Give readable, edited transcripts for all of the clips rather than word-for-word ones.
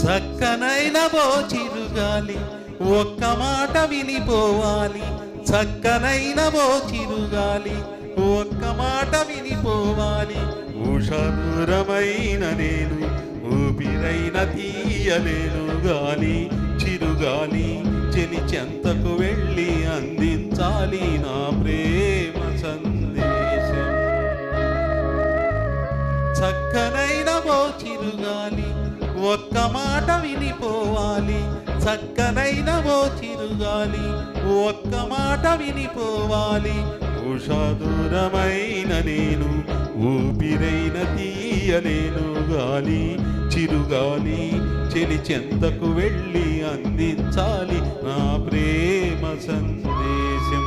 చక్కనైన ఓ చిరుగాలి ఒక్క మాట వినిపోవాలి. చక్కనైన ఓ చిరుగాలి ఒక్క మాట వినిపోవాలి. ఉషాదూరమైన నేను ఊపిరైన తీయలేను గాలి. చిరుగాలి చెలి చెంతకు వెళ్ళి అందించాలి నా ప్రేమ సందేశం. చక్కనైన ఓ చిరుగాలి ఒక్క మాట వినిపోవాలి. చక్కనైన ఓ చిరుగాలి ఒక్క మాట వినిపోవాలి. ఉషాదూరమైన నేను ఊపిరైన తీయలేను గాలి. చిరుగాలి చెలి చెంతకు వెళ్ళి అందించాలి నా ప్రేమ సందేశం.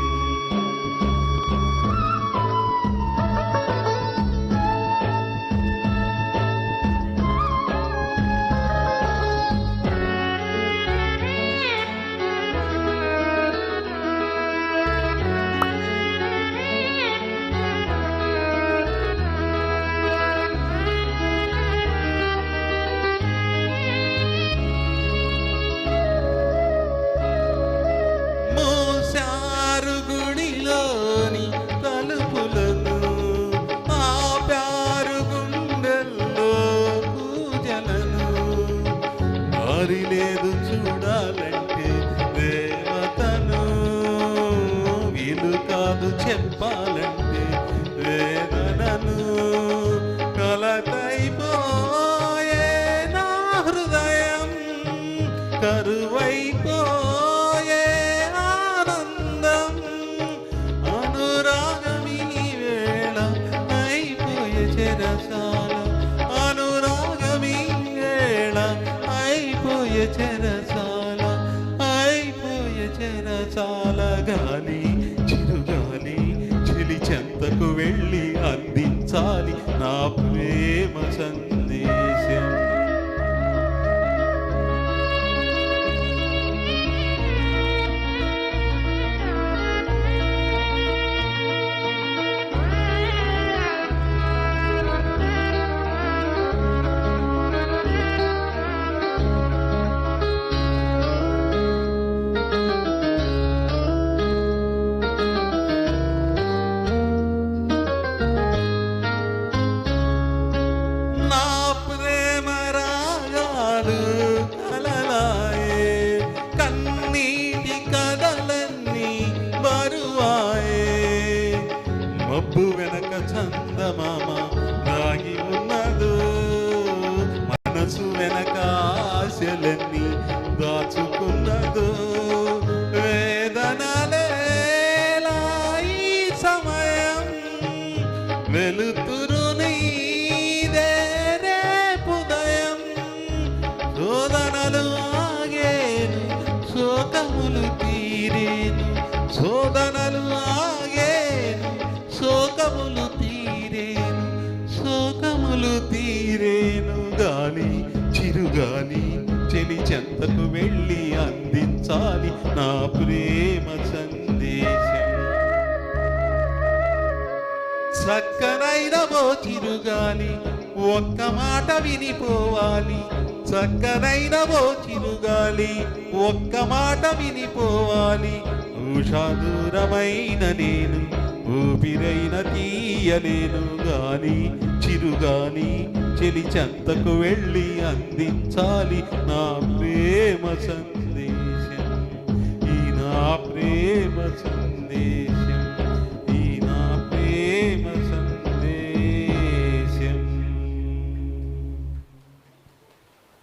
లేదు చూడాలంటే దేవతను, వీలు కాదు చెప్పాలంటే వేదనను. కలతైపోయే నా హృదయం, కరువైపోయే ఆనందం. అనురాగమీ వేళ అయిపోయే చెరసాల, అనురాగమీ వేళ అయిపోయే చెరసాల, అయిపోయే చెరసాల. గాలి చిరుగాలి చెలి చెంతకు వెళ్ళి అందించాలి నా ప్రేమ సందేశం. మబ్బు వెనక చందమామ దాగి ఉన్నదు, మనసు వెనక ఆశలన్నీ దాచుకున్నదు. వేదనలేలా ఈ సమయం, వెలుతురు నీదే రేపుదయం. శోధనలు ఆగేను, శోకములు తీరేను. శోధనలు ఆగేను, శోకములు తీరేను. శోకములు తీరేను. గాలి చిరుగాలి చెలి చెంతకు వెళ్ళి అందించాలి నా ప్రేమ సందేశం. చక్కనైన ఓ చిరుగాలి ఒక్క మాట వినిపోవాలి. చక్కనైన ఓ చిరుగాలి ఒక్క మాట వినిపోవాలి. ఉషాదూరమైన నేను ఊపిరైన తీయలేను గాలి. చిరుగాలి చెలి చెంతకు వెళ్ళి అందించాలి నా ప్రేమ సందేశం. ఈ నా ప్రేమ సందేశం.